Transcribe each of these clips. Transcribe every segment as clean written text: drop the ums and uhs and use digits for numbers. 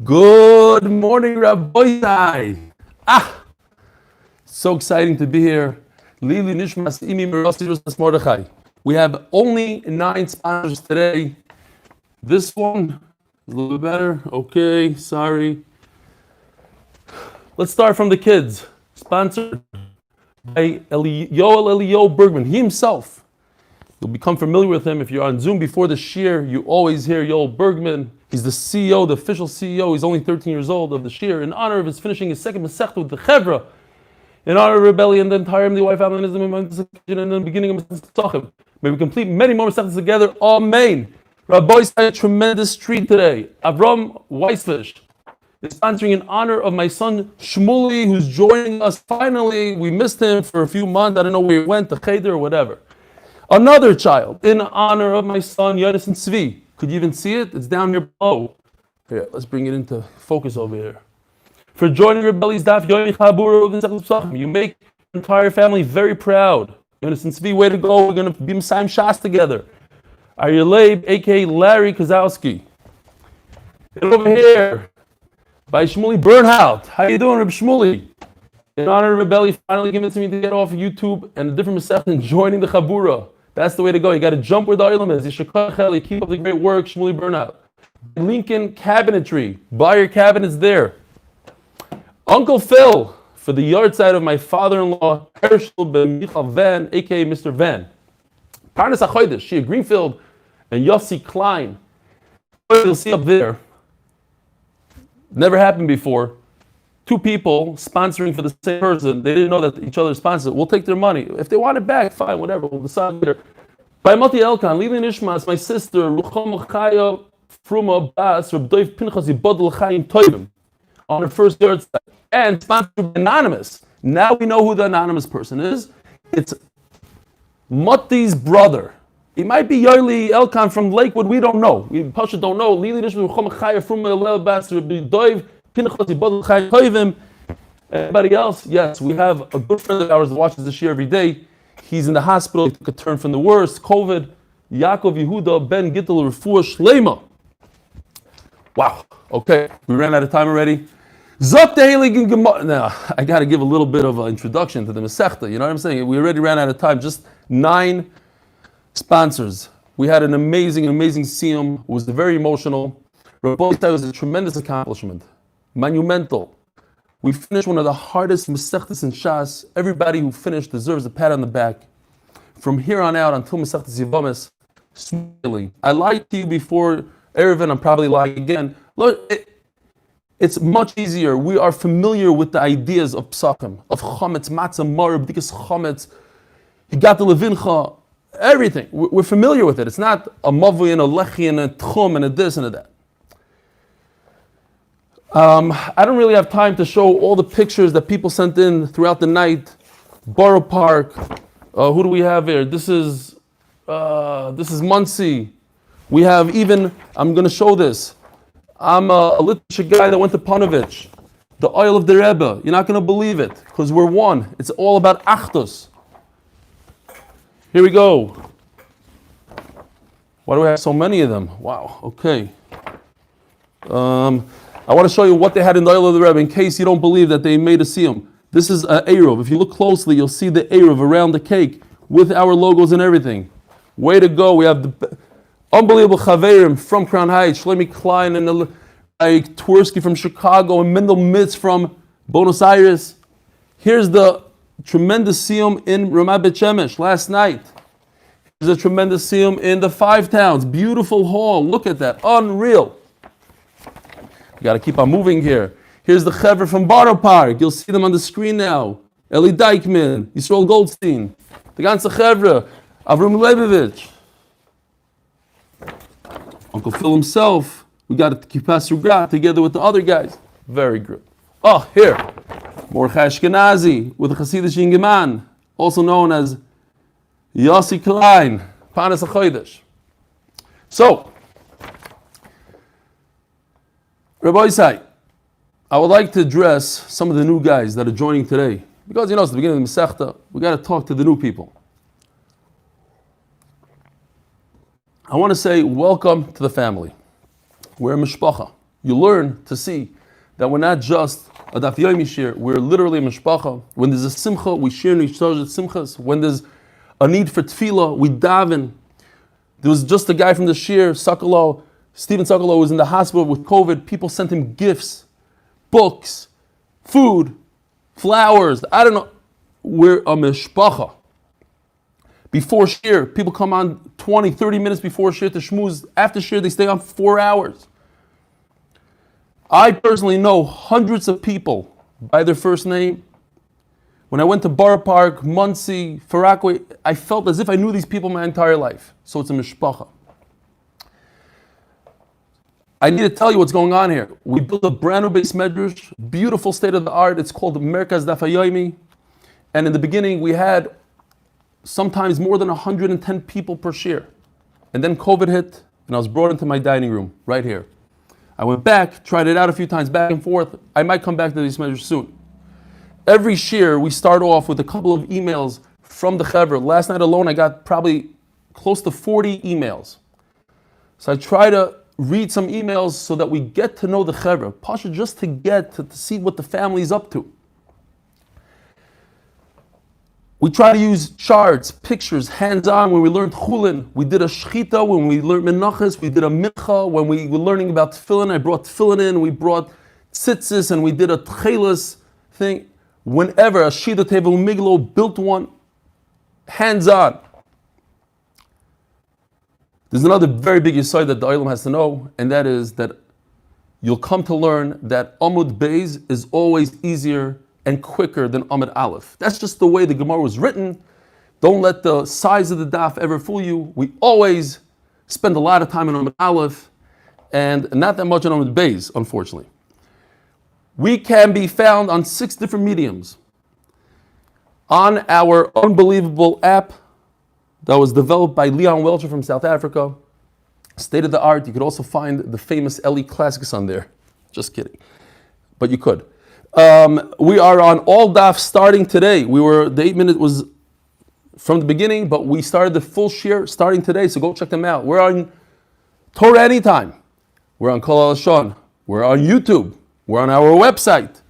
Good morning, Rabbi. So exciting to be here. Lili Nishmas Imi Merosirus Mordechai. We have only 9 sponsors today. This one is a little bit better. Okay, sorry. Let's start from the kids. Sponsored by Yoel Bergman. He himself. You'll become familiar with him if you're on Zoom before the Shir. You always hear Yoel Bergman. He's the CEO, the official CEO. He's only 13 years old of the Shir. In honor of his finishing his second Masechta with the Chevra, in honor of rebellion, the entire the wife, family, and the beginning of Pesachim. May we complete many more Masechtas together. Amen. Rabbi had a tremendous treat today. Avram Weisfish is sponsoring in honor of my son Shmooze, who's joining us. Finally, we missed him for a few months. I don't know where he went, to Cheder or whatever. Another child in honor of my son Yomi Pesachim. Could you even see it? It's down here below. Here, let's bring it into focus over here. For joining Rebelli's Daf Yomi, you make your entire family very proud. Yomi Pesachim, way to go. We're going to be Messiah Shas together. Aryeh, a.k.a. Larry Kozowski. And over here, by Shmuley Bernhout. How you doing, Reb Shmuley? In honor of Rebelli, finally giving it to me to get off of YouTube and a different Masech and joining the Chabura. That's the way to go. You got to jump where the oilam is. You keep up the great work, Shmuley Burnout. Lincoln Cabinetry. Buy your cabinets there. Uncle Phil, for the yard side of my father-in-law, Herschel Ben Michal Van, a.k.a. Mr. Van. Parnas HaChodesh, Shia Greenfield, and Yossi Klein. You'll see up there. Never happened before. 2 people sponsoring for the same person. They didn't know that each other sponsored. We'll take their money. If they want it back, fine, whatever. We'll decide later. By Mati Elkan, Lili Nishmas, my sister, Rucham Chaya Fruma Bas, Reb Doiv Pinchas Yibodel Chaim Toivim, on her first yard side. And sponsored by Anonymous. Now we know who the anonymous person is. It's Mati's brother. It might be Yoeli Elkan from Lakewood. We don't know. We Pasha don't know. Lili Nishmas, Rucham Chaya Fruma Elel Bas, Reb Doiv Everybody else, yes, we have a good friend of ours that watches the Shir every day. He's in the hospital. He took a turn from the worst, COVID. Yaakov Yehuda Ben Gittel Refuah Shleima. Wow. Okay, we ran out of time already. Zok Tehillim Gemara. Now, I got to give a little bit of an introduction to the Masechta. You know what I'm saying? We already ran out of time. Just 9 sponsors. We had an amazing siyum. It was very emotional. Rabbi was a tremendous accomplishment. Monumental. We finished one of the hardest Masechtas in Shas. Everybody who finished deserves a pat on the back. From here on out until Masechtas Yevamis, smoothly. I lied to you before Erevin, I'm probably lying again. Look, it's much easier. We are familiar with the ideas of Pesachim, of Chometz, Matzah, Marib, B'dikas Chometz. You got the Levincha, everything. We're familiar with it. It's not a Mavui and a Lechi and a Tchum and a this and a that. I don't really have time to show all the pictures that people sent in throughout the night. Borough Park. Who do we have here? This is Muncie. We have even, I'm going to show this. I'm a Litvish guy that went to Panovich. The oil of the Rebbe. You're not going to believe it because we're one. It's all about Achdus. Here we go. Why do we have so many of them? Wow. Okay. I want to show you what they had in the oil of the Rebbe in case you don't believe that they made a siyum. This is an Eruv. If you look closely, you'll see the Eruv around the cake with our logos and everything. Way to go. We have the unbelievable Chaverim from Crown Heights, Shlomi Klein and Twersky from Chicago and Mendel Mitz from Buenos Aires. Here's the tremendous siyum in Ramat Bet Shemesh last night. There's a tremendous siyum in the 5 towns. Beautiful hall. Look at that. Unreal. You got to keep on moving here. Here's the Chevra from Borough Park. You'll see them on the screen now. Eli Dykman, Yisrael Goldstein, the ganze Chevra, Avram Leibovich, Uncle Phil himself. We got to keep us through Graf together with the other guys. Very good. Oh, here, Mordechai Ashkenazi with the Hasidic Ingeman, also known as Yossi Klein, Parnas HaChodesh. So, Rabbi Isai, I would like to address some of the new guys that are joining today. Because, it's the beginning of the Masechta, we got to talk to the new people. I want to say welcome to the family. We're a mishpacha. you learn to see that we're not just a Daf Yomi shir, we're literally a mishpacha. When there's a simcha, we share in each other's simchas. When there's a need for tefillah, we daven. There was just a guy from the shir, Sakalo, Stephen Sakalo, was in the hospital with COVID. People sent him gifts, books, food, flowers. I don't know. We're a mishpacha. Before shir, people come on 20, 30 minutes before shir to Shmooze. After shir, they stay on 4 hours. I personally know hundreds of people by their first name. When I went to Borough Park, Muncie, Farakwe, I felt as if I knew these people my entire life. So it's a mishpacha. I need to tell you what's going on here. We built a brand new base medrash, beautiful state of the art. It's called Merkaz Daf Yomi. And in the beginning, we had sometimes more than 110 people per shir. And then COVID hit, and I was brought into my dining room right here. I went back, tried it out a few times, back and forth. I might come back to these measures soon. Every shir, we start off with a couple of emails from the Chevra. Last night alone, I got probably close to 40 emails. So I try to read some emails so that we get to know the Chevra. Pasha, just to get to see what the family's up to. We try to use charts, pictures, hands-on. When we learned Chulin, we did a Shechita. When we learned Menachas, we did a Mincha. When we were learning about Tefillin, I brought Tefillin in. We brought Tzitzis, and we did a Tchelis thing. Whenever a Shida Tevel Miglo built one, hands-on. There's another very big yesod that the Olam has to know, and that is that you'll come to learn that Amud Beis is always easier and quicker than Amud Aleph. That's just the way the Gemara was written. Don't let the size of the daf ever fool you. We always spend a lot of time on Amud Aleph and not that much on Amud Beis, unfortunately. We can be found on 6 different mediums. On our unbelievable app that was developed by Leon Welcher from South Africa, state of the art. You could also find the famous Eli Classics on there. Just kidding. But you could. We are on all daf starting today. The 8-minute was from the beginning, but we started the full shir starting today, so go check them out. We're on Torah Anytime. We're on Kol HaLashon. We're on YouTube. We're on our website.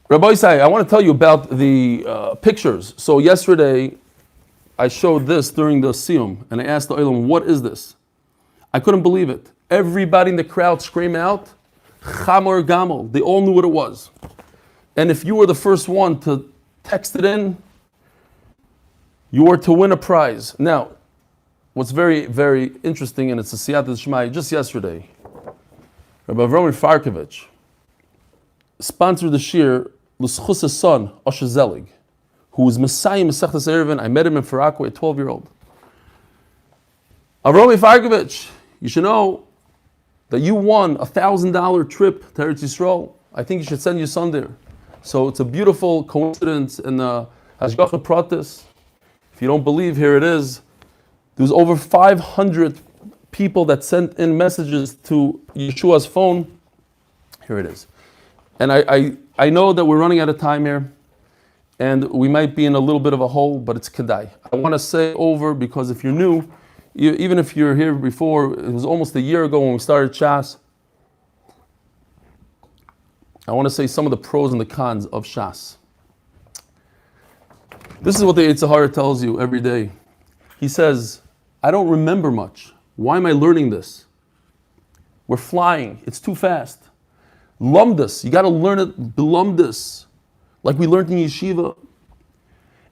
Rabbi Isai, I want to tell you about the pictures. So yesterday, I showed this during the Siyum, and I asked the Olam, what is this? I couldn't believe it. Everybody in the crowd screamed out, Chamor Gamol. They all knew what it was. And if you were the first one to text it in, you were to win a prize. Now, what's very, very interesting, and it's a Siyat Shmai, just yesterday, Rabbi Avram Farkovich sponsored the shir L'Schus' son, Osher Zelig, who was Messiah Masechtas Eruvin. I met him in Farakwe, a 12-year-old. Avram Farkovich, you should know that you won a $1,000 trip to Eretz Yisrael. I think you should send your son there. So it's a beautiful coincidence in the Hashgacha Pratis. If you don't believe, here it is. There was over 500 people that sent in messages to Yeshua's phone. Here it is. And I know that we're running out of time here, and we might be in a little bit of a hole, but it's Kedai. I want to say over, because if you're new, even if you're here before, it was almost a year ago when we started Shas. I want to say some of the pros and the cons of Shas. This is what the Yetzer Hara tells you every day. He says, I don't remember much. Why am I learning this? We're flying. It's too fast. Lumdus. You got to learn it, belumdus, like we learned in yeshiva.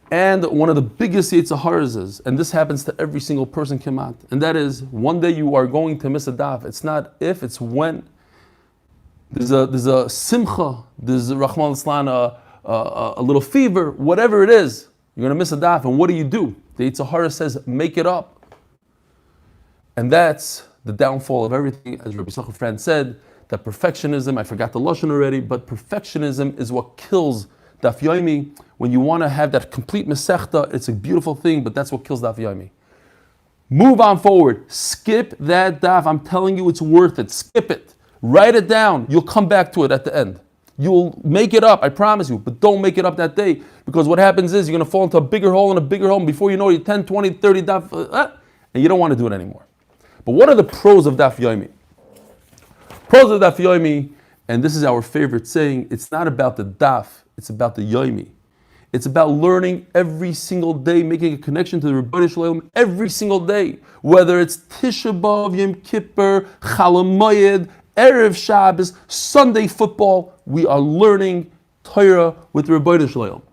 And one of the biggest Yetzer Haras is, and this happens to every single person Kemat, and that is, one day you are going to miss a daf. It's not if, it's when. There's a simcha, there's a Rahman al-Islan, a little fever, whatever it is, you're going to miss a daf. And what do? The Yetzer Hara says, make it up. And that's the downfall of everything. As Rabbi Yisachar Friend said, that perfectionism, I forgot the Lashon already, but perfectionism is what kills Daf Yomi. When you want to have that complete Masechta, it's a beautiful thing, but that's what kills Daf Yomi. Move on forward. Skip that daf. I'm telling you, it's worth it. Skip it. Write it down. You'll come back to it at the end. You'll make it up, I promise you, but don't make it up that day, because what happens is you're going to fall into a bigger hole and a bigger hole, and before you know it, you're 10, 20, 30 daf, and you don't want to do it anymore. But what are the pros of Daf Yomi? Close the Daf Yomi, and this is our favorite saying. It's not about the daf, it's about the Yomi. It's about learning every single day, making a connection to the Rebbeinu Shalom every single day. Whether it's Tisha B'Av, Yom Kippur, Chol Hamoed, Erev Shabbos, Sunday football, we are learning Torah with the Rebbeinu Shalom.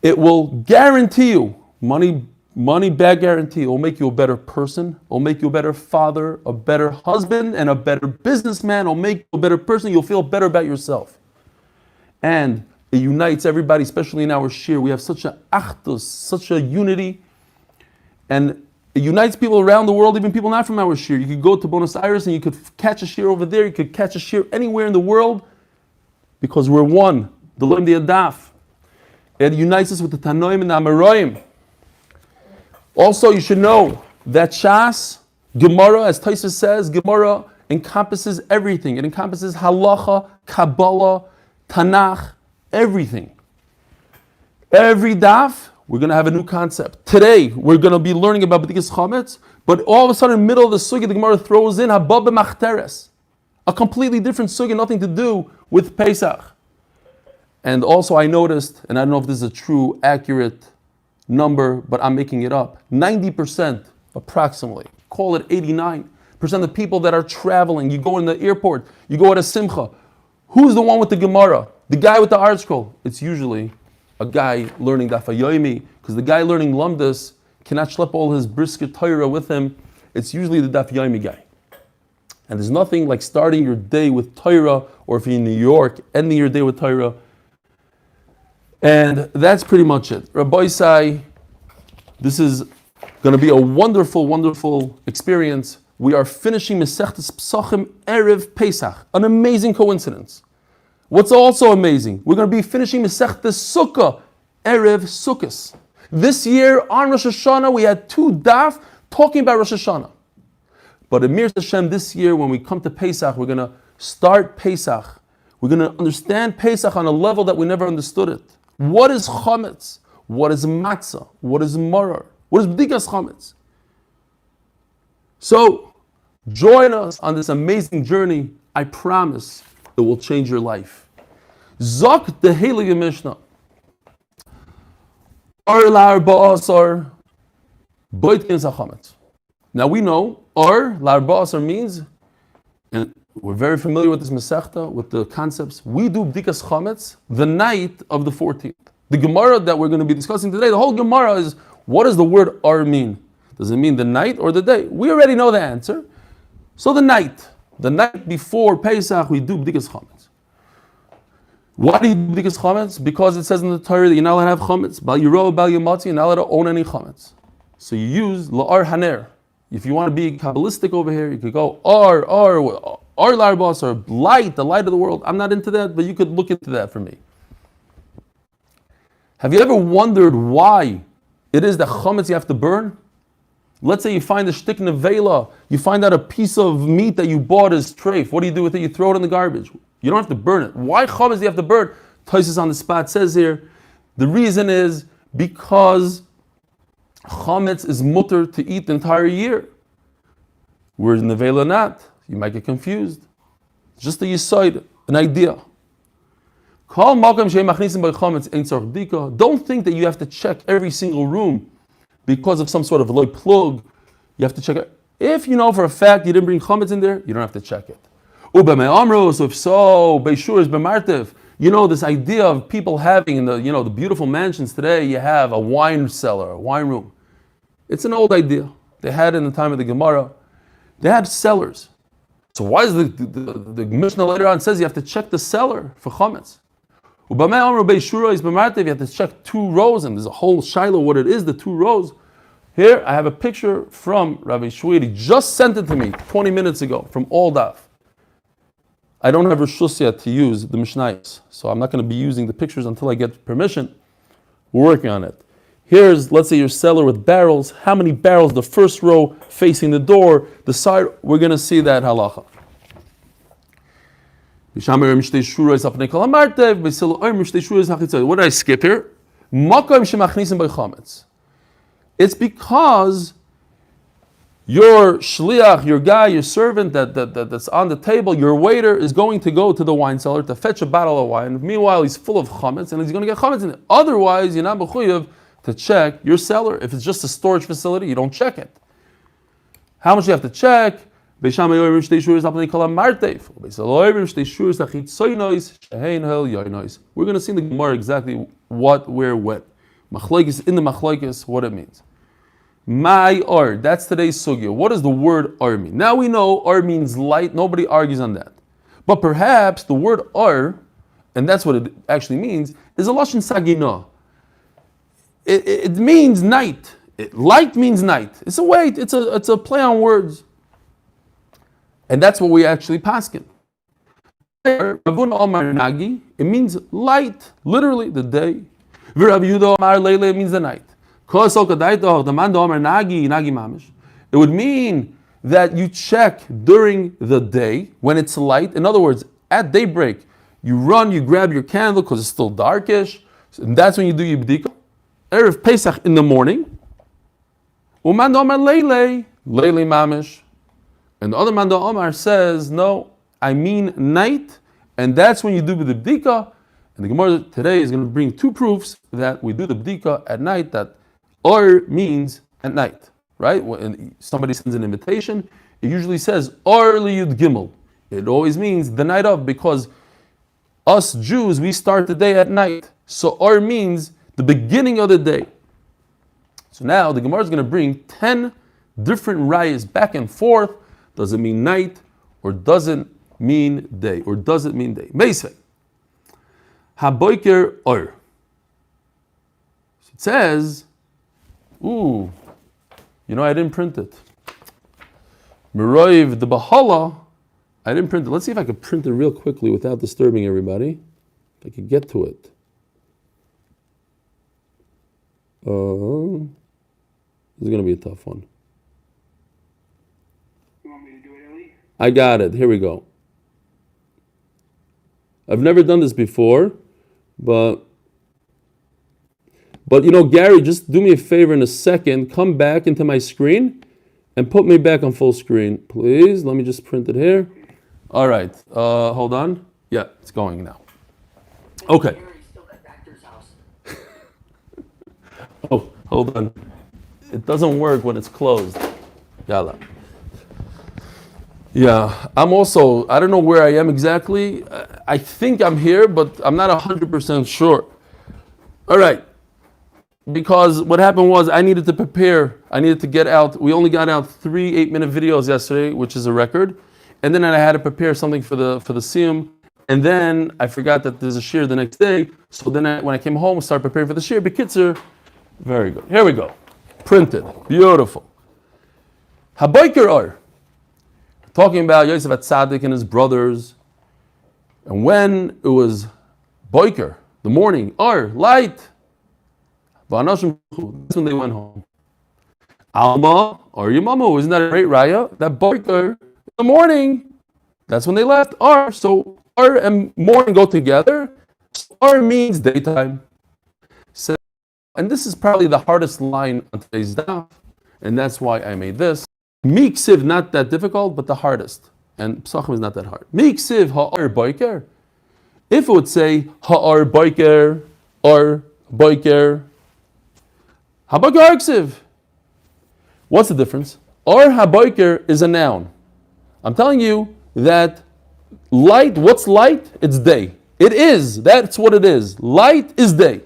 It will guarantee you, money back guarantee, it will make you a better person, it will make you a better father, a better husband, and a better businessman. It will make you a better person. You'll feel better about yourself. And it unites everybody, especially in our shir. We have such a achdus, such a unity. And it unites people around the world, even people not from our shir. You could go to Buenos Aires and you could catch a shir over there. You could catch a shir anywhere in the world because we're one. The Lim the Adaf. It unites us with the Tanoim and the Amoraim. Also, you should know that Shas, Gemara, as Tosfos says, Gemara encompasses everything. It encompasses halacha, Kabbalah, Tanakh, everything. Every daf, we're going to have a new concept. Today, we're going to be learning about B'dikas Chametz, but all of a sudden, in the middle of the sugya, the Gemara throws in Haba b'Machteres, a completely different sugya, nothing to do with Pesach. And also, I noticed, and I don't know if this is a true, accurate number, but I'm making it up. 90%, approximately, call it 89% of people that are traveling, you go in the airport, you go at a simcha. Who's the one with the Gemara? The guy with the art scroll. It's usually a guy learning Daf Yomi, because the guy learning Lumdus cannot schlep all his brisket Torah with him. It's usually the Daf Yomi guy. And there's nothing like starting your day with Torah, or if you're in New York, ending your day with Torah. And that's pretty much it. Rabbi Sai, this is going to be a wonderful, wonderful experience. We are finishing Masechtas Pesachim Erev Pesach. An amazing coincidence. What's also amazing, we're going to be finishing Masechtas Sukkah Erev Sukkos. This year on Rosh Hashanah, we had 2 daf talking about Rosh Hashanah. But Amir Hashem, this year when we come to Pesach, we're going to start Pesach. We're going to understand Pesach on a level that we never understood it. What is chametz? What is matzah? What is marar? What is b'dikas chametz? So, join us on this amazing journey. I promise it will change your life. Zok the Heilige Mishnah. Ar lar ba'asar boitkin zachametz. Now we know ar lar ba'asar means, and we're very familiar with this Masechta, with the concepts. We do B'dikas Chametz the night of the 14th. The Gemara that we're going to be discussing today, the whole Gemara is, what does the word Ar mean? Does it mean the night or the day? We already know the answer. So the night before Pesach, we do B'dikas Chametz. Why do you do B'dikas Chametz? Because it says in the Torah that you're not allowed to have Chametz. Bal Yiro, Bal Yamatzi, you're not allowed to own any Chametz. So you use La'ar Haner. If you want to be Kabbalistic over here, you could go Ar larbos, or light, the light of the world. I'm not into that, but you could look into that for me. Have you ever wondered why it is that chametz you have to burn? Let's say you find a shtik nevela, you find out a piece of meat that you bought is treif. What do you do with it? You throw it in the garbage. You don't have to burn it. Why chametz you have to burn? Tosfos on the spot says here, the reason is because chametz is mutter to eat the entire year. Whereas nevela not. You might get confused. Just a yisoid, an idea. Don't think that you have to check every single room because of some sort of loy plug. You have to check it. If you know for a fact you didn't bring chametz in there, you don't have to check it. So if so, Beishur is b'martev. You know this idea of people having in the beautiful mansions today, you have a wine cellar, a wine room. It's an old idea. They had it in the time of the Gemara. They had cellars. So why is the Mishnah later on says you have to check the cellar for chametz? You have to check 2 rows, and there's a whole shiloh what it is, the 2 rows. Here I have a picture from Rabbi Shwedi, just sent it to me 20 minutes ago from All Daf. I don't have reshus yet to use the Mishnayos, so I'm not going to be using the pictures until I get permission. We're working on it. Here's, let's say, your cellar with barrels. How many barrels? The first row facing the door, the side. We're going to see that halacha. What did I skip here? It's because Your shliach, your guy, your servant that's on the table, your waiter is going to go to the wine cellar to fetch a bottle of wine. Meanwhile, he's full of chametz and he's going to get chametz in it. Otherwise, you're not mechuyev to check your cellar. If it's just a storage facility, you don't check it. How much do you have to check? We're going to see in the Gemara exactly what, where, when. Machlokes, in the machlokes, what it means. My ar, that's today's sugya. What does the word ar mean? Now we know ar means light, nobody argues on that. But perhaps the word ar, and that's what it actually means, is a lashon sagina. It means night. Light means night. It's a way, it's a play on words. And that's what we actually paskin. It means light, literally the day. It means the night. It would mean that you check during the day when it's light. In other words, at daybreak, you run, you grab your candle because it's still darkish, and that's when you do your bdika. Erev Pesach in the morning. And the other man the Omar says, no, I mean night, and that's when you do the bdika. And the Gemara today is going to bring two proofs that we do the bdika at night, that or means at night, right? When somebody sends an invitation, it usually says or liyud gimel. It always means the night of, because us Jews, we start the day at night. So or means the beginning of the day. So now the Gemara is going to bring 10 different rayas back and forth. Does it mean night, or does it mean day, or does it mean day? Meisei. Haboiker or. So it says, ooh, I didn't print it. Meroiv the Bahala, I didn't print it. Let's see if I could print it real quickly without disturbing everybody. If I could get to it. This is going to be a tough one. You want me to do it, Eli? I got it. Here we go. I've never done this before, but Gary, just do me a favor in a second. Come back into my screen and put me back on full screen, please. Let me just print it here. All right. Hold on. Yeah, it's going now. Okay. Gary's still at Doctor's house. Oh, hold on. It doesn't work when it's closed. Yalla. Yeah, I don't know where I am exactly. I think I'm here, but I'm not 100% sure. All right. Because what happened was I needed to prepare. I needed to get out. We only got out 3 8-minute videos yesterday, which is a record. And then I had to prepare something for the siyum. And then I forgot that there's a shir the next day. So then when I came home, I started preparing for the shir. Bekitzer, very good. Here we go. Printed. Beautiful. Haboiker or. Talking about Yosef Atzadik and his brothers. And when it was boiker, the morning, or light, that's when they went home. Alma or Yamamu, isn't that a great raya? That boiker in the morning, that's when they left. Or, so or and morning go together. Or means daytime. So, and this is probably the hardest line on today's daf, and that's why I made this. Miksiv, not that difficult, but the hardest. And Pesachim is not that hard. Miksiv ha'ar boiker. If it would say ha'ar boiker or boiker, haboiker arksiv. What's the difference? Or haboiker is a noun. I'm telling you that light, what's light? It's day. It is. That's what it is. Light is day.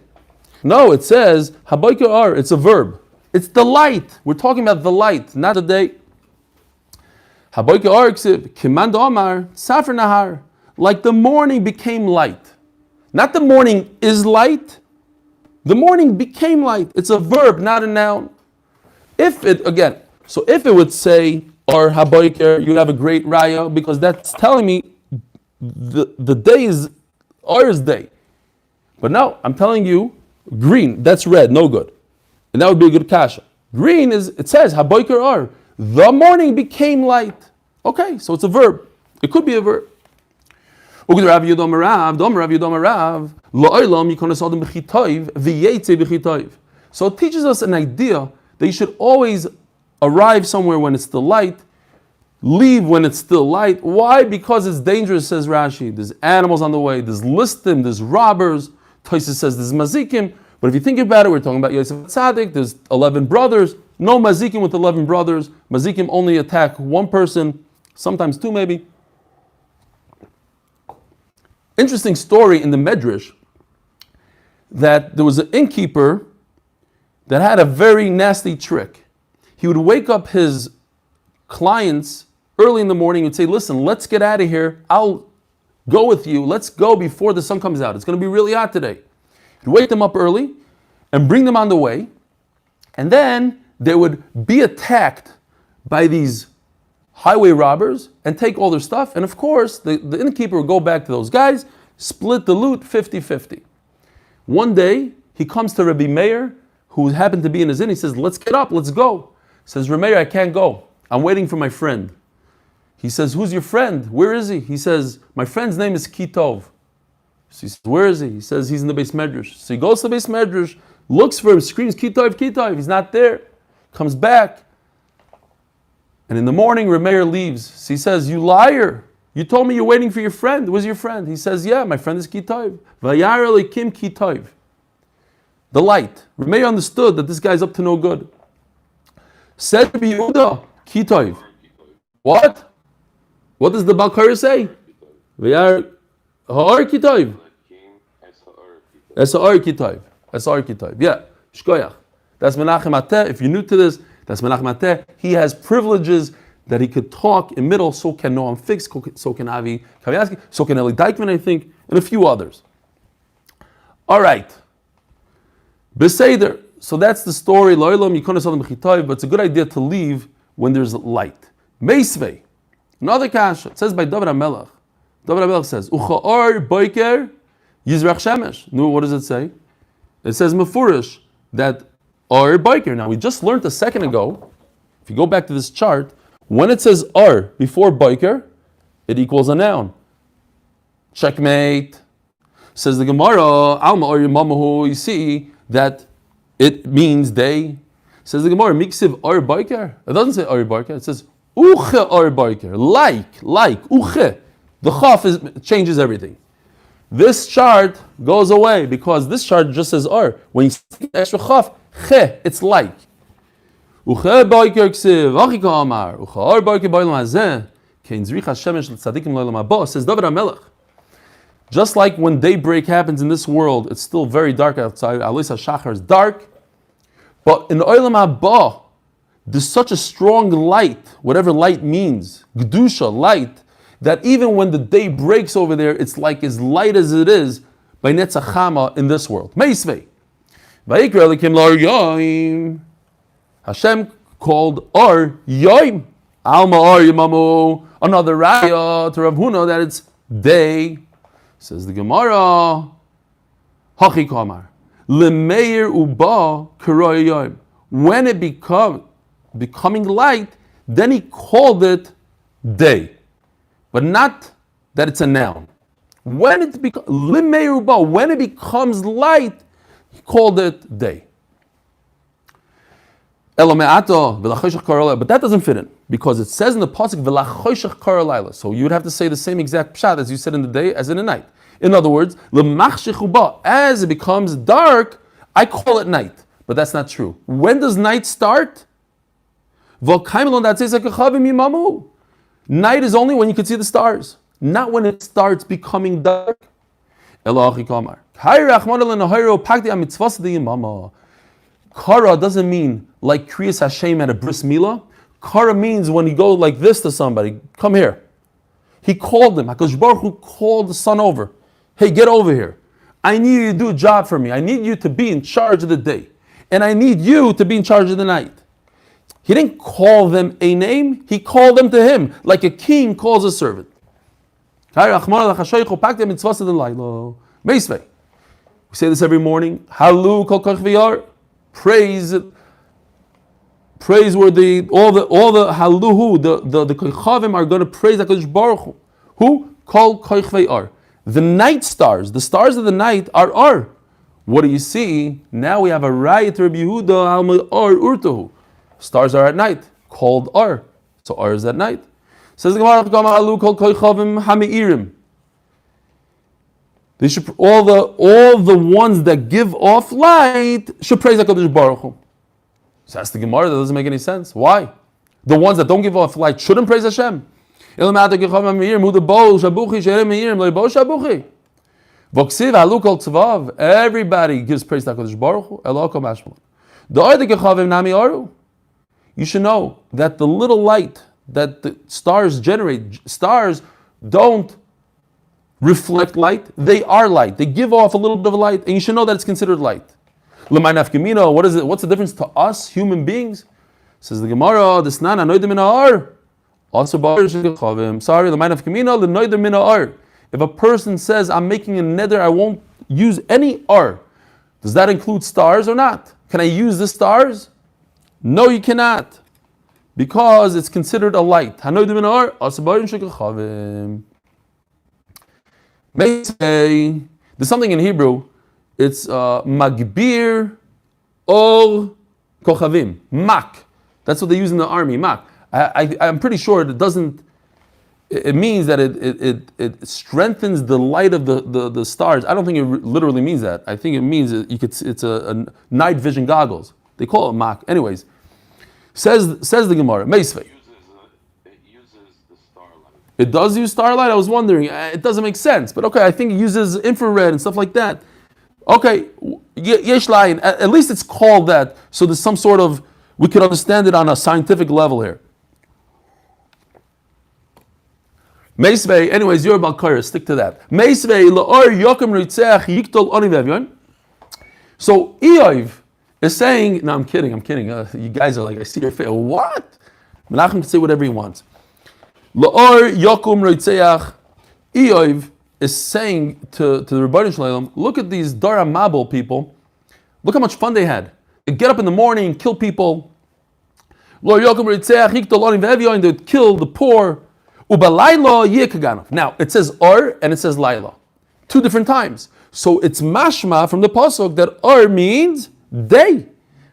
No, it says haboiker ar. It's a verb. It's the light. We're talking about the light, not the day. Haboiker ar ksiv kiman omar safar nahar. Like the morning became light. Not the morning is light. The morning became light. It's a verb, not a noun. If it would say or haboiker, you'd have a great raya, because that's telling me the day is Or's day. But no, I'm telling you, green, that's red, no good. And that would be a good kasha. Green is, it says, haboiker or, the morning became light. Okay, so it's a verb. It could be a verb. So it teaches us an idea that you should always arrive somewhere when it's still light, leave when it's still light. Why? Because it's dangerous, says Rashi. There's animals on the way, there's listim, there's robbers. Tosfos says there's mazikim. But if you think about it, we're talking about Yosef Tzaddik, there's 11 brothers. No mazikim with 11 brothers. Mazikim only attack one person, sometimes two maybe. Interesting story in the Medrash that there was an innkeeper that had a very nasty trick. He would wake up his clients early in the morning and say, listen, let's get out of here. I'll go with you. Let's go before the sun comes out. It's going to be really hot today. He'd wake them up early and bring them on the way. And then they would be attacked by these highway robbers and take all their stuff. And of course, the innkeeper would go back to those guys, split the loot 50-50. One day, he comes to Rabbi Meir, who happened to be in his inn. He says, let's get up, let's go. He says, Rabbi Meir, I can't go. I'm waiting for my friend. He says, who's your friend? Where is he? He says, my friend's name is Kitov. So he says, where is he? He says, he's in the Beis Medrash. So he goes to the Beis Medrash, looks for him, screams, Kitov, Kitov. He's not there. Comes back. And in the morning, Rabbi Meir leaves. So he says, you liar. You told me you're waiting for your friend. Where's your friend? He says, yeah, my friend is Kitov. Vayar Elikim Kitov. The light. Rabbi Meir understood that this guy's up to no good. Said Rabbi Yehuda, Kitov. What? What does the Balkar say? Vayar Ha'ar Kitov. Es Ha'ar Kitov. Es Ha'ar Kitov. Yeah. Shkoyach. That's Menachem Ateh. If you're new to this, that's Menachem Ateh. He has privileges that he could talk in middle. So can Noam Fix. So can Avi Kaviansky. So can Eli Dykman, I think, and a few others. All right. Beseder. So that's the story. Lo'ilam Yikonos Adam Chitov. But it's a good idea to leave when there's light. Meisvei. Another kasha. It says by David HaMelech. David HaMelech says, Ucha'or boiker yizrach shemesh. No, what does it say? It says mefurish that or boiker. Now we just learned a second ago. If you go back to this chart, when it says or before boiker, it equals a noun. Checkmate. Says the Gemara, Alma or Mamahu. You see that it means day. Says the Gemara, Miksiv or boiker. It doesn't say or boiker. It says Uche or boiker. Like uche. The chaf changes everything. This chart goes away because this chart just says or. When you see extra chaf, che, it's like. Uche boiker ksiv, achika amar, uche or boiker boilam hazeh, kein zricha shemesh l'tzadikim lo'ilam haba, says David HaMelech. Just like when daybreak happens in this world, it's still very dark outside. Alois HaShachar is dark. But in the oilam haba, there's such a strong light, whatever light means, Gedusha, light, that even when the day breaks over there, it's like as light as it is by Netzach Chama in this world. Meisvei. Vayikra Elikim L'Or Yoim. Hashem called Or Yoim. Alma Or Yimamu. Another raya to Rav Huna that it's day. Says the Gemara. Hachi Kamar. Lemeir Uba Karoy Yoim. When it becoming light, then he called it day. But not that it's a noun. When it becomes light, he called it day. But that doesn't fit in because it says in the pasuk so you would have to say the same exact pshat as you said in the day as in the night. In other words, as it becomes dark, I call it night. But that's not true. When does night start? Night is only when you can see the stars, not when it starts becoming dark. Kara doesn't mean like Kriyas Hashem at a bris milah. Kara means when you go like this to somebody, come here. He called them. HaKadosh Baruch Hu called the son over. Hey, get over here. I need you to do a job for me. I need you to be in charge of the day. And I need you to be in charge of the night. He didn't call them a name, he called them to him, like a king calls a servant. We say this every morning. Halu kol kach v'yar. Praiseworthy, all the haluhu, the kochavim are going to praise HaKadosh Baruch Hu. Who? Kol kach v'yar. The night stars, the stars of the night are ar. What do you see? Now we have a riot to Rabbi Yehuda, Alma Or Urtahu. Stars are at night, called Ar. So Ar is at night. Says the Gemara, they should all the ones that give off light should praise HaKadosh Baruch Hu. So that's the Gemara. That doesn't make any sense. Why? The ones that don't give off light shouldn't praise Hashem. Everybody gives praise to HaKadosh Baruch Hu. You should know that the little light that the stars generate, stars don't reflect light, they are light. They give off a little bit of light, and you should know that it's considered light. What is it? What's the difference to us, human beings? Says the Gemara, if a person says, I'm making a neder, I won't use any ar, does that include stars or not? Can I use the stars? No, you cannot, because it's considered a light. There's something in Hebrew, it's magbir or kochavim, mak. That's what they use in the army, mak. I'm pretty sure it doesn't, it means that it strengthens the light of the stars. I don't think it literally means that. I think it means it's a night vision goggles. They call it mak. Anyways, says the Gemara, Meisvei. It uses the starlight. It does use starlight? I was wondering. It doesn't make sense. But okay, I think it uses infrared and stuff like that. Okay, yesh layin. At least it's called that. So there's some sort of, we could understand it on a scientific level here. Meisvei, anyways, you're about Kaira, stick to that. Meisvei, la'or yokem ritzeach yiktol oniv. So Eiv is saying, no, I'm kidding. You guys are like, I see your face. What? Menachem can say whatever he wants. La'or yokum ritzeach. Eiv is saying to the Rebbeinu Shalom, look at these Dara Mabel people. Look how much fun they had. They get up in the morning, kill people. La'or yokum ritzeach yiktol oniv and they'd kill the poor. Now, it says Ar and it says Laila. Two different times. So it's mashma from the pasuk that Ar means day.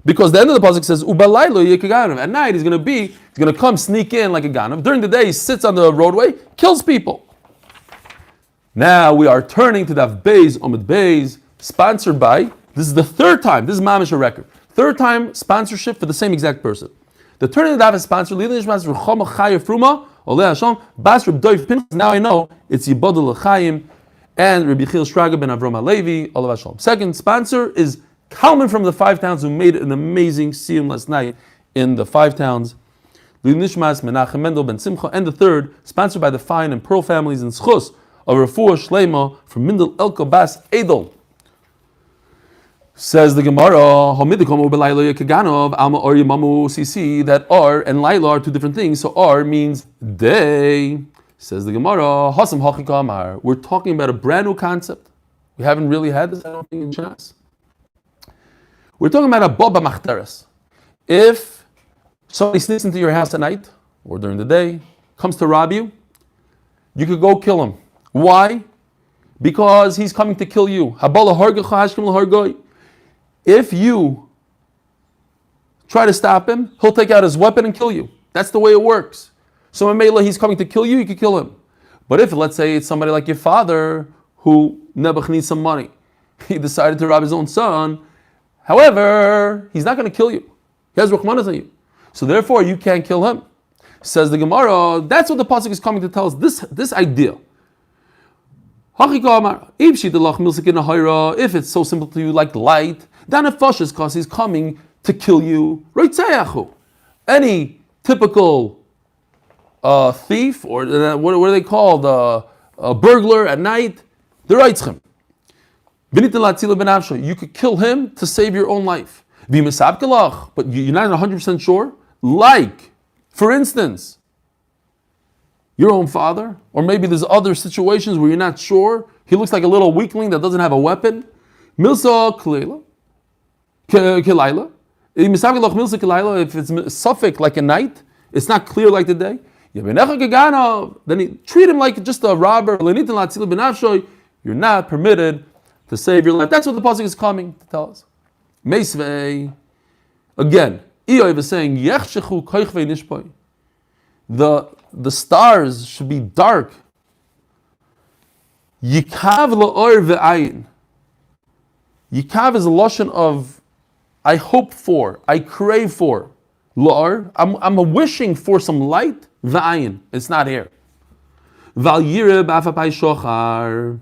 Because the end of the pasuk says Ubalaylo yekaganav. At night he's going to come sneak in like a ganav. During the day he sits on the roadway, kills people. Now we are turning to Daf Beis, Amud Beis, sponsored by, this is the third time, this is Mamish a record. Third time sponsorship for the same exact person. The turning of the Daf is sponsored, now I know it's Yibodul L'chaim and Rabbi Chil Shraga ben Avram Alevi, Olav Hashem. Second sponsor is Kalman from the Five Towns, who made an amazing siyum last night in the Five Towns. Nishmas Menachem Mendel ben Simcha. And the third, sponsored by the Fine and Pearl families in Schus of Refuah Shleima from Mindel Elko Bas Edel. Says the Gemara, that Ar and Laila are two different things. So Ar means day. Says the Gemara, we're talking about a brand new concept. We haven't really had this, I don't think, in Shas. We're talking about a Baba Machteres. If somebody sneaks into your house at night or during the day, comes to rob you, you could go kill him. Why? Because he's coming to kill you. If you try to stop him, he'll take out his weapon and kill you. That's the way it works. So in Mela, he's coming to kill you, you could kill him. But if, let's say, it's somebody like your father who Nebuch needs some money, he decided to rob his own son, however, he's not going to kill you. He has Ruchmanas on you. So therefore, you can't kill him. Says the Gemara, that's what the Pasuk is coming to tell us, this idea. If it's so simple to you like light, then if is because he's coming to kill you. Any typical thief, or what are they called? A burglar at night, the reitzchem. You could kill him to save your own life. But you're not 100% sure. Like, for instance, your own father, or maybe there's other situations where you're not sure. He looks like a little weakling that doesn't have a weapon. Milsa Kilayla. If it's suffix like a night, it's not clear like the day. Then he treat him like just a robber. You're not permitted to save your life. That's what the pasuk is coming to tell us. Meisvei. Again, Iyov is saying, Yechshechu koichvei nishpoi. The stars should be dark. Yikav la'or ve'ayin. Yikav is a lotion of I hope for, I crave for. La'or, I'm wishing for some light. Ve'ayin, it's not here. Val yireh b'afapai shochar.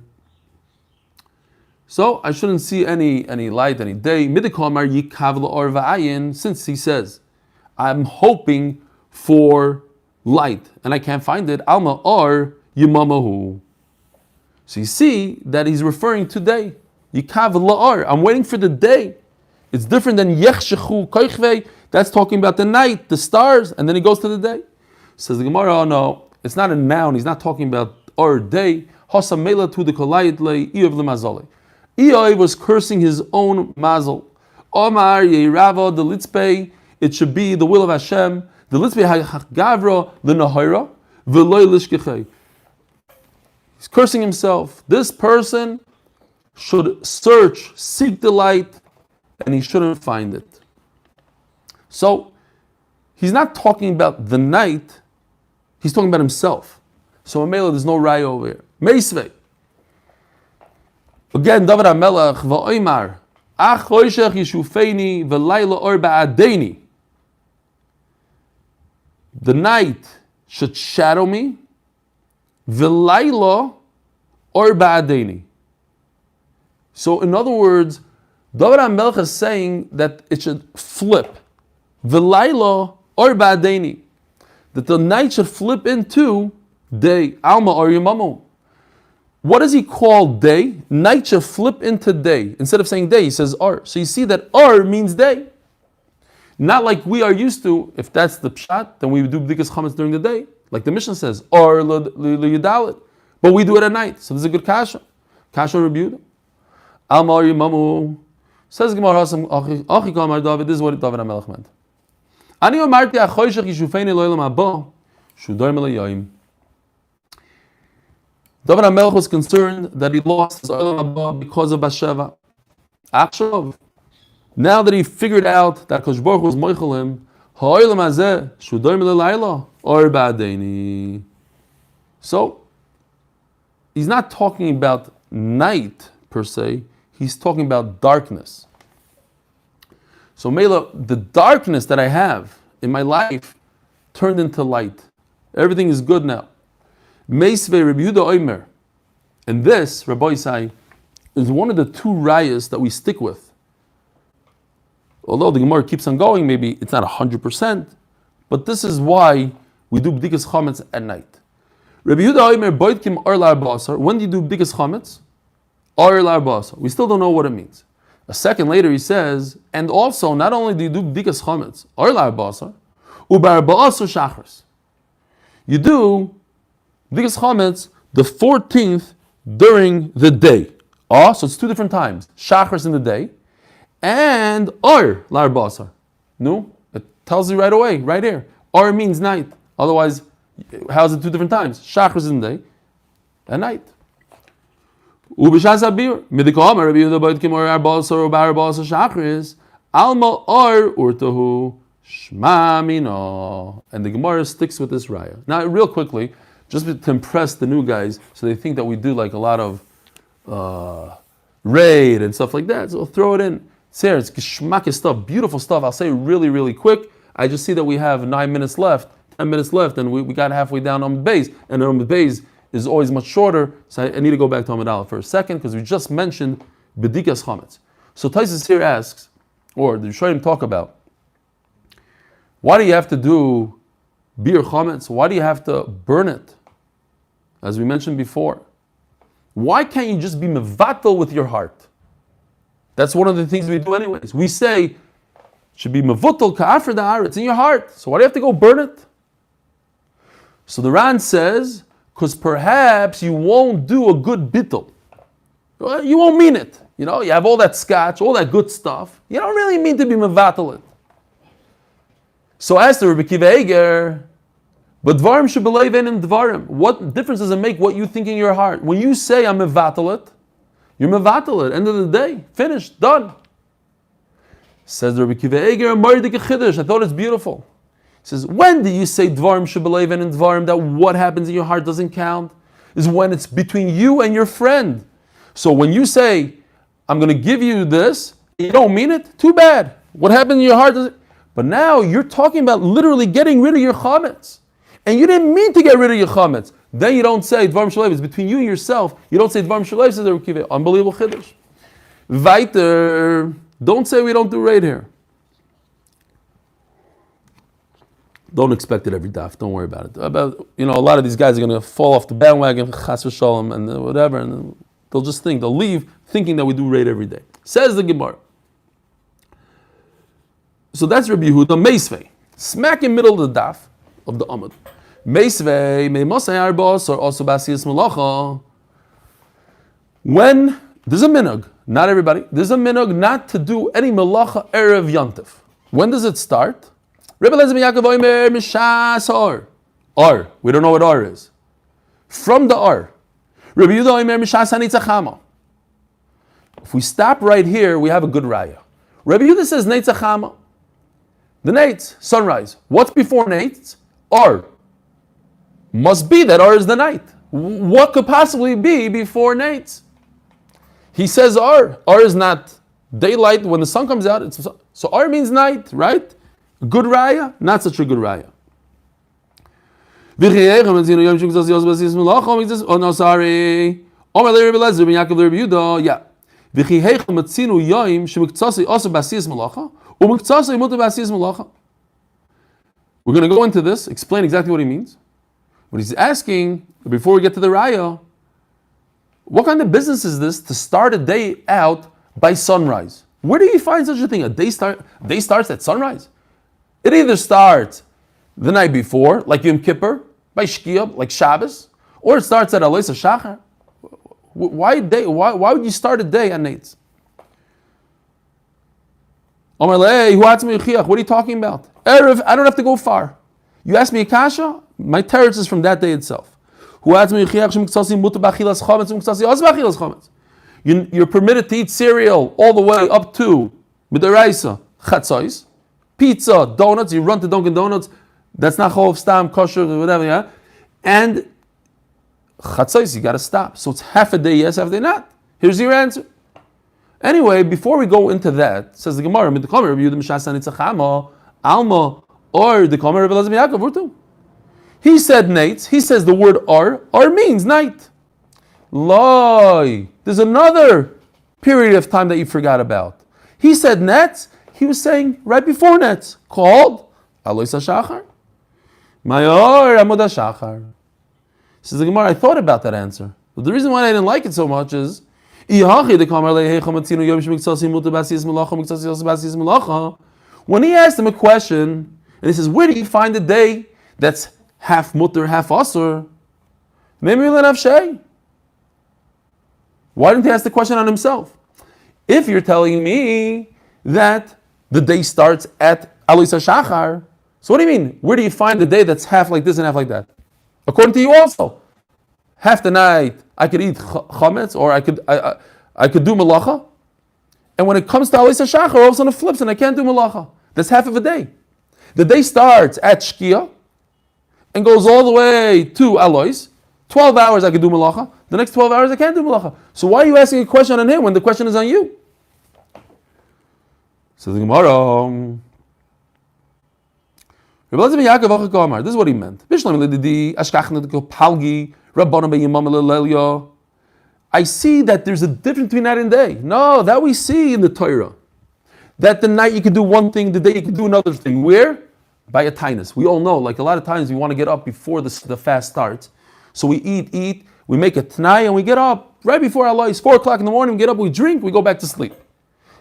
So I shouldn't see any light, any day. Midikomar yikav la'or ve'ayin. Since he says, I'm hoping for light and I can't find it. Alma or yimamahu. So you see that he's referring to day. Yikav la'or. I'm waiting for the day. It's different than yechshechu koichvei. That's talking about the night, the stars, and then he goes to the day. Says the Gemara, oh no, it's not a noun. He's not talking about or day. Hasamela tu de kolayit le Iyov lemazole. Iyov was cursing his own mazel. Omar yeirava the litzpei. It should be the will of Hashem. The litzpei hagavra the nahira v'loy lishkechei. He's cursing himself. This person should search, seek the light, and he shouldn't find it. So, he's not talking about the night, he's talking about himself. So, Amela, there's no raya over here. Meisvei. Again, David HaMelech, v'oimar, ach choshech yishufeini, v'layla or ba'adeini. The night should shadow me, v'layla or ba'adeini. So, in other words, David HaMelech is saying that it should flip. V'layla or ba'adeini. That the night should flip into day. Alma or yamamu. What does he call day? Night should flip into day. Instead of saying day, he says ar. So you see that ar means day. Not like we are used to. If that's the pshat, then we would do b'dikas chametz during the day. Like the Mishnah says, ar l'yudalit. But we do it at night. So this is a good kasha. Kasha rebuta. Alma or yamamu. Says Gemara Hasam, Achi Kamar David, this is what David HaMelech meant. Ani omarti achoyshech yishufeini lo'olam haba, shudar melayayim. David HaMelech was concerned that he lost his olam haba because of Bathsheba. Achshav. Now that he figured out that Kosh Baruch was moichel him, ha'olam hazeh, shudar melayla, or ba'adeini. So, he's not talking about night per se, he's talking about darkness. So Mela, the darkness that I have in my life turned into light. Everything is good now. Meisvei Rabbi Yehuda Omer. And this, Rabbi Yisai, is one of the two rayas that we stick with. Although the Gemara keeps on going, maybe it's not 100%, but this is why we do b'dikas chametz at night. Rabbi Yehuda Omer boitkim or la'arbasar. When do you do b'dikas chametz? Or la'arbasar. We still don't know what it means. A second later he says, and also not only do you do b'dikas chametz or la'arbasar, u'ba'arbasar shachris. You do b'dikas chametz the 14th during the day. So it's two different times. Shachris in the day, and or la'arbasar. No, it tells you right away, right here. Or means night. Otherwise, how is it two different times? Shachris in the day, and night. Ubishas abir midikam Rabbi Yehuda boitkim or arbasar or ba'arbasar shachris alma or urtahu shma mina. And the Gemara sticks with this raya. Now, real quickly, just to impress the new guys, so they think that we do like a lot of raid and stuff like that. So we'll throw it in. It's here. It's geschmack stuff, beautiful stuff. I'll say really, really quick. I just see that we have 9 minutes left, 10 minutes left, and we got halfway down Amud Beis, and Amud Beis is always much shorter, so I need to go back to Amud Aleph for a second, because we just mentioned B'dikas Chametz. So Taisus here asks, or the Rishonim talk about, why do you have to do Bir Chametz? Why do you have to burn it? As we mentioned before. Why can't you just be mevatel with your heart? That's one of the things we do anyways. We say, it should be mevutel ka'afar da'ar, it's in your heart. So why do you have to go burn it? So the Ran says, because perhaps you won't do a good bittul. You won't mean it. You know, you have all that scotch, all that good stuff. You don't really mean to be mevatel it. So as to Rabbi Kiva Eger, but dvarim should believe in dvarim. What difference does it make what you think in your heart? When you say I'm mevatel it, you're mevatel it. End of the day, finished, done. Says the Rabbi Kiva Eger, I thought it's beautiful. He says, when do you say Dvarim Shebeleven and Dvarim that what happens in your heart doesn't count? Is when it's between you and your friend. So when you say, I'm going to give you this, you don't mean it, too bad. What happened in your heart doesn't. But now you're talking about literally getting rid of your chametz. And you didn't mean to get rid of your chametz. Then you don't say Dvarim Shalev. It's between you and yourself. You don't say Dvarim Shalev, says the Rabbi Kiva. Unbelievable chiddush. Weiter. Don't say we don't do raid here. Don't expect it every daf. Don't worry about it. A lot of these guys are going to fall off the bandwagon, chas v'shalom, and whatever, and they'll just think, they'll leave thinking that we do raid every day. Says the Gemara. So that's Rabbi Yehuda, Meisvei. Smack in middle of the daf of the Amud. Meisvei, meimosai arbos, or also basiyas malacha. When there's a minhag, not everybody, there's a minhag not to do any malacha erev yantif. When does it start? Rebbe Lezer ben Yaakov Omer Mishas Or. Or. We don't know what Or is. From the Or. Rebbe Yehuda Omer Mishas HaNeitzachama. If we stop right here, we have a good raya. Rebbe Yehuda says Neitzachama. The Neitz, sunrise. What's before Neitz? Or. Must be that Or is the night. What could possibly be before Neitz? He says Or. Or is not daylight when the sun comes out. So Or means night, right? Good raya? Not such a good raya. Oh no, sorry. Yeah. We're going to go into this, explain exactly what he means. What he's asking, before we get to the raya, what kind of business is this to start a day out by sunrise? Where do you find such a thing? A day starts at sunrise? It either starts the night before, like Yom Kippur, by Shkia, like Shabbos, or it starts at Alois Shachar. Why would you start a day at Neitz? What are you talking about? Erev, I don't have to go far. You ask me a kasha, my teretz is from that day itself. You're permitted to eat cereal all the way up to Midaraisa, Chatzos. Pizza, donuts, you run to Dunkin' Donuts, that's not chov stam, kosher, whatever, yeah? And chatzos, you got to stop. So it's half a day yes, half a day not. Here's your answer. Anyway, before we go into that, says the Gemara, Alma, or the Gemara, he said Nates, he says the word or means night. Loi, there's another period of time that you forgot about. He said nets. He was saying right before Netz, called Alois HaShachar. Mayor Amud HaShachar. Says the Gemara, I thought about that answer. But the reason why I didn't like it so much is, when he asked him a question, and he says, where do you find a day that's half mutter, half asur? Why didn't he ask the question on himself? If you're telling me that the day starts at Alois HaShachar, so what do you mean? Where do you find the day that's half like this and half like that? According to you also. Half the night I could eat chametz, or I could do malacha. And when it comes to Alois HaShachar, all of a sudden it flips and I can't do malacha. That's half of a day. The day starts at Shkia and goes all the way to Alois. 12 hours I could do malacha. The next 12 hours I can't do malacha. So why are you asking a question on him when the question is on you? So the Gemara, this is what he meant. I see that there's a difference between night and day. No, that we see in the Torah. That the night you can do one thing, the day you can do another thing. Where? By a tinus. We all know, like a lot of times we want to get up before the fast starts. So we eat, we make a t'nai, and we get up right before Allah. It's 4 o'clock in the morning, we get up, we drink, we go back to sleep.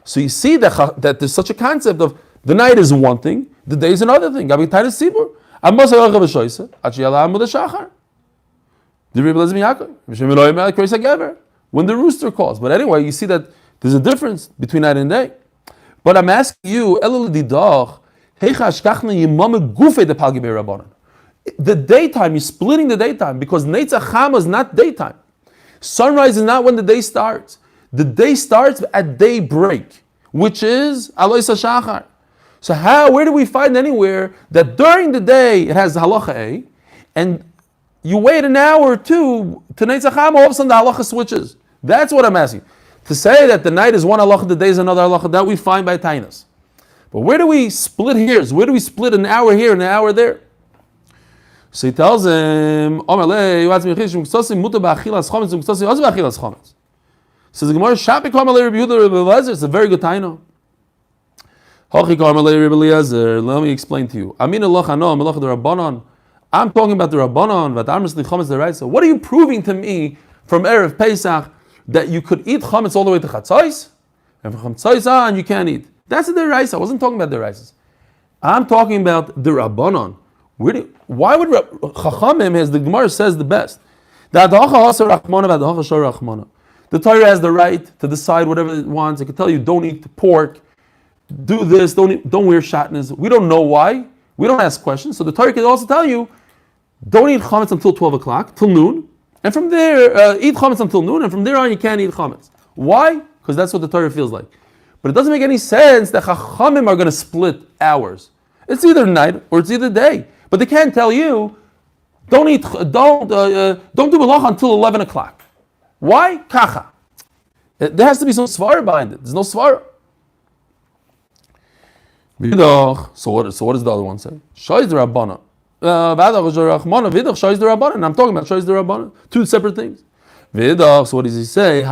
So you see that there's such a concept of the night is one thing, the day is another thing. When the rooster calls. But anyway, you see that there's a difference between night and day. But I'm asking you, the daytime, you're splitting the daytime, because Neitzachama is not daytime. Sunrise is not when the day starts. The day starts at daybreak. which is Alois HaShachar. So where do we find anywhere that during the day it has halacha A, and you wait an hour or two to Neitzach Chama, all of a sudden the halacha switches? That's what I'm asking. To say that the night is one halacha, the day is another halacha, that we find by Tainas. But where do we split hairs? Where do we split an hour here and an hour there? So he tells him, says the Gemara, it's a very good taina. Let me explain to you. I'm talking about the Rabbanon. What are you proving to me from Erev Pesach that you could eat chametz all the way to Chatzos, and from Chatzos on you can't eat? That's the Deraisa. I wasn't talking about the Deraisas. I'm talking about the Rabbanon. Why would Chachamim, as the Gemara says the best, the Torah has the right to decide whatever it wants. It can tell you don't eat pork, do this, don't wear shatnez. We don't know why. We don't ask questions. So the Torah can also tell you don't eat chametz until 12 o'clock, till noon, and from there eat chametz until noon, and from there on you can't eat chametz. Why? Because that's what the Torah feels like. But it doesn't make any sense that Chachamim are going to split hours. It's either night or it's either day. But they can't tell you don't do melacha until 11 o'clock. Why? Kacha. There has to be some svara behind it. There's no svara. So what does the other one say? Shoyz the Rabbana. Shoyz the Rabbana. And I'm talking about Shoyz the Rabbana. Two separate things. So what does he say?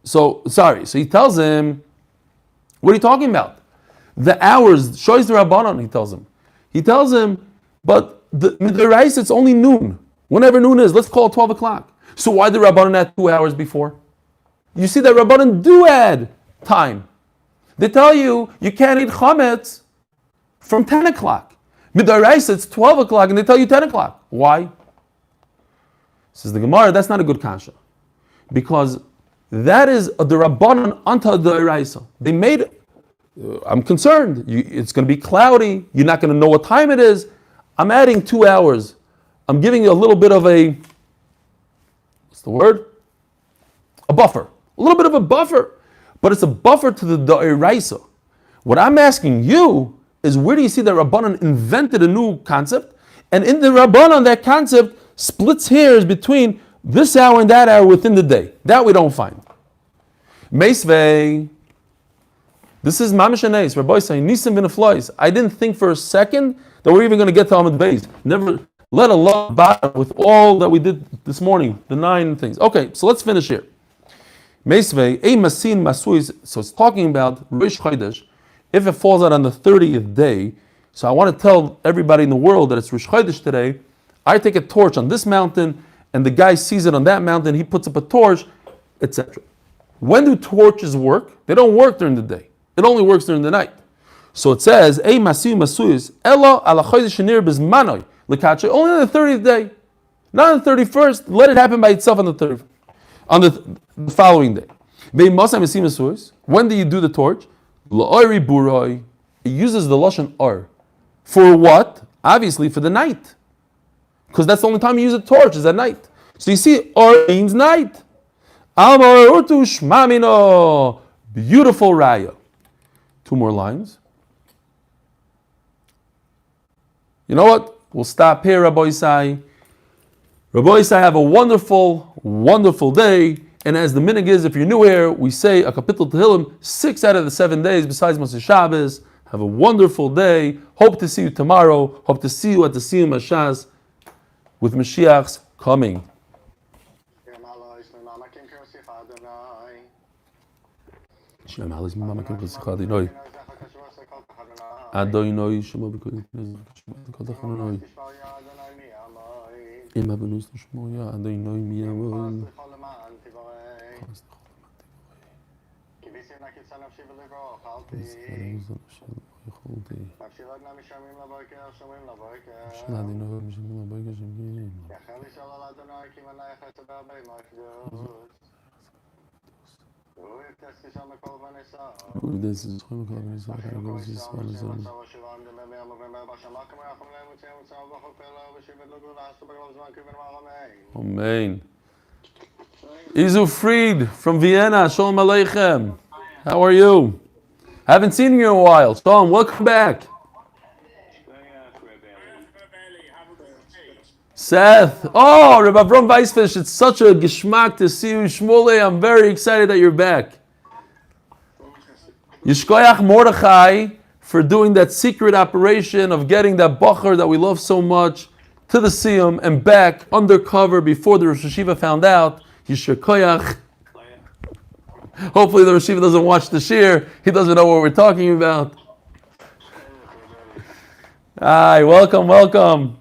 So he tells him, what are you talking about? The hours, Shoyz the Rabbanon, he tells him. He tells him, but the Midiraisa, it's only noon. Whenever noon is, let's call it 12 o'clock. So why the Rabbanon add 2 hours before? You see that Rabbanon do add time. They tell you can't eat chametz from 10 o'clock. Midiraisa, it's 12 o'clock, and they tell you 10 o'clock. Why? Says the Gemara, that's not a good kasha. Because that is the Rabbanon unto the Iraisa. They made it. I'm concerned. It's going to be cloudy. You're not going to know what time it is. I'm adding 2 hours. I'm giving you a little bit of a, what's the word? A buffer. A little bit of a buffer. But it's a buffer to the Iraisa. What I'm asking you is, where do you see that Rabbanon invented a new concept? And in the Rabbanon, that concept splits hairs between this hour and that hour within the day. That we don't find. Meisvei. This is Mamish Anais, Rabbi saying, Nisim v'neflois. I didn't think for a second that we're even going to get to Amud Beis. Never, let alone bother with all that we did this morning, the 9 things. Okay, so let's finish here. Meisvei, ei masin masuis. So it's talking about Rosh Chodesh. If it falls out on the 30th day, so I want to tell everybody in the world that it's Rosh Chodesh today. I take a torch on this mountain, and the guy sees it on that mountain, he puts up a torch, etc. When do torches work? They don't work during the day. It only works during the night. So it says, Ei masiu masuyis, elo ala chodesh shenir bezmanoi, lekache, only on the 30th day. Not on the 31st, let it happen by itself on the 30th, on the following day. Bei masai masiu masuyis, when do you do the torch? La'ori buroi, it uses the lashon or. For what? Obviously for the night. Because that's the only time you use a torch, is at night. So you see, or means night. Amar urtu shmamino, beautiful raya. 2 more lines. You know what? We'll stop here, Rabbi Isai. Rabbi Isai, have a wonderful, wonderful day. And as the minhag is, if you're new here, we say a kapitel Tehillim 6 out of the 7 days besides Moshe Shabbos. Have a wonderful day. Hope to see you tomorrow. Hope to see you at the Siyum Hashas with Mashiach's coming. Adonai Shema b'kodim Adonai Ema b'nus Shmoya Adonai miyavon this is Amen. Izu Fried from Vienna. Shalom Aleichem. How are you? Haven't seen you in a while. Shalom, welcome back. Seth. Oh, Rabbi Avram Weisfish, it's such a geschmack to see you. Shmooze, I'm very excited that you're back. Yishkoyach Mordechai for doing that secret operation of getting that bacher that we love so much to the Siyum and back undercover before the Rosh Hashiva found out. Yishkoyach. Hopefully the Rosh Hashiva doesn't watch the shir. He doesn't know what we're talking about. Hi, welcome, welcome.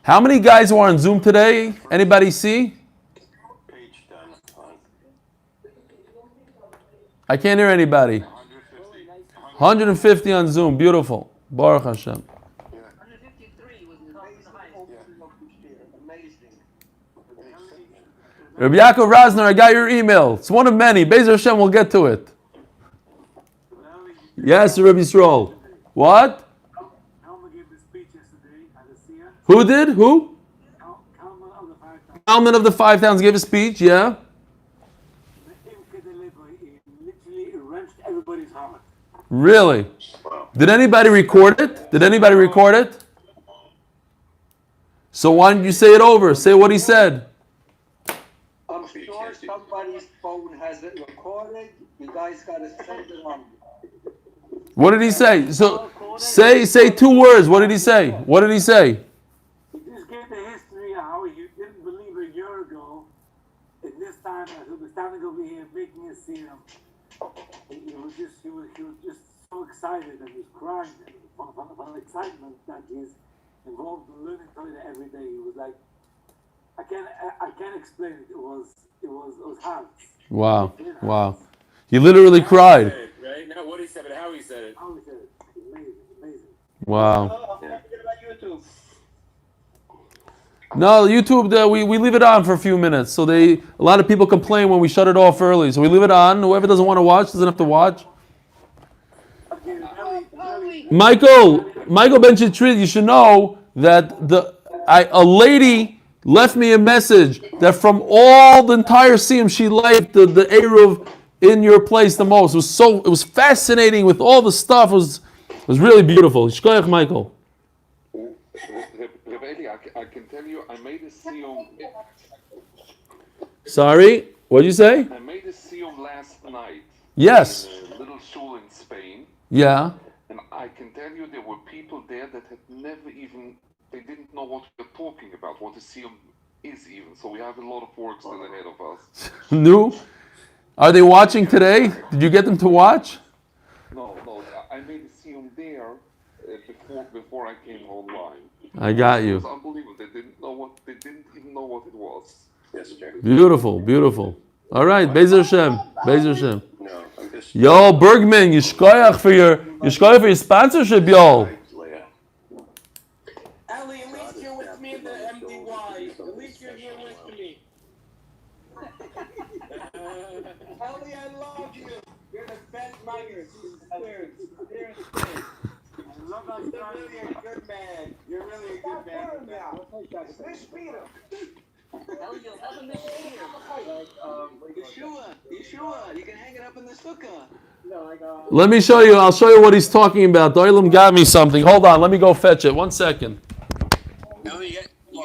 How many guys were on Zoom today? Anybody see? I can't hear anybody. 150 on Zoom. Beautiful. Baruch Hashem. 153 was Rabbi Yaakov Rasner, I got your email. It's one of many. Be'ezer Hashem, we'll get to it. Yes, Rabbi Yisrael. What? Who did? Who? Kalman of the 5 towns gave a speech, yeah. Really? Did anybody record it? Did anybody record it? So why don't you say it over? Say what he said. I'm sure somebody's phone has it recorded. You guys gotta send it on. What did he say? So say 2 words. What did he say? What did he say? Just gave the history of how he didn't believe a year ago. And this time, he was standing over here making us see him. He was just so excited and he was crying from excitement that he's involved in learning Torah every day. He was like, I can't explain it. It was hard. Wow. He literally cried. Right? Not what he said, but how he said it. How he said it. Amazing. Wow. Forget about YouTube. No, YouTube, we leave it on for a few minutes. So a lot of people complain when we shut it off early. So we leave it on. Whoever doesn't want to watch doesn't have to watch. Michael Ben Chitrid, you should know that a lady left me a message that from all the entire Siyum, she liked the Eruv in your place the most. It was fascinating with all the stuff. It was really beautiful. Shkoyach, Michael. I can tell you, I made a siyum. Sorry, what did you say? I made a siyum last night. Yes. In a little shul in Spain. Yeah. And I can tell you there were people there that had never even, they didn't know what we were talking about, what a siyum is even. So we have a lot of work still ahead of us. No? Are they watching today? Did you get them to watch? No, I made a siyum there before I came online. I got It you. was unbelievable. They didn't even know what it was. Yes, Jerry. Beautiful. All right, Be'ezer Hashem. No, I'm just. Yo, Bergman, Yishkoyach for your sponsorship, yo. Ali, at least you're with me in the MDY. At least you're here with me. Ali, I love you. You're the best writer. You're really a good man. You're really a good man. Yeshua, you can hang it up in the sukkah. Let me show you. I'll show you what he's talking about. Doilim got me something. Hold on. Let me go fetch it. 1 second.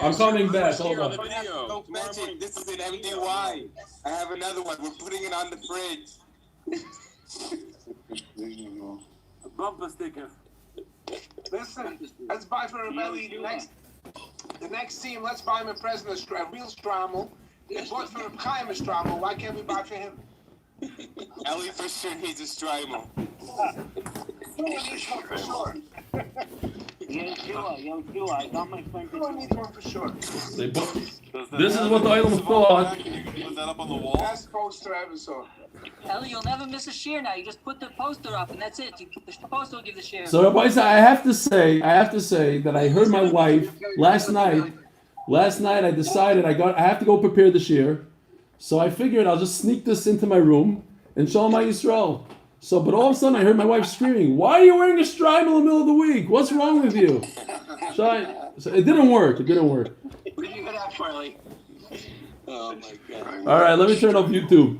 I'm coming back. Hold on. Don't mention, this is an MDY. I have another one. We're putting it on the fridge. A bumper sticker. Listen, let's buy for Rebelli the next team. Let's buy him a present, a real Strommel. They bought for Chaim a Strommel. Why can't we buy for him? Ellie for sure needs a Strymel. For sure. Yeshua, I got my friend. Who needs one for sure? This is what the Doilim thought. Put that up on the wall. Best poster I ever saw. Ellie, you'll never miss a shear now. You just put the poster up and that's it. The poster will give the shear. So, Rabbi Isa, I have to say that I heard my wife last night. Last night I decided I have to go prepare the shir. So I figured I'll just sneak this into my room and Shalom Yisrael. So, but all of a sudden I heard my wife screaming, "Why are you wearing a stripe in the middle of the week? What's wrong with you?" So it didn't work. What did you get out for, Ellie? Oh my God. All right, let me turn off YouTube.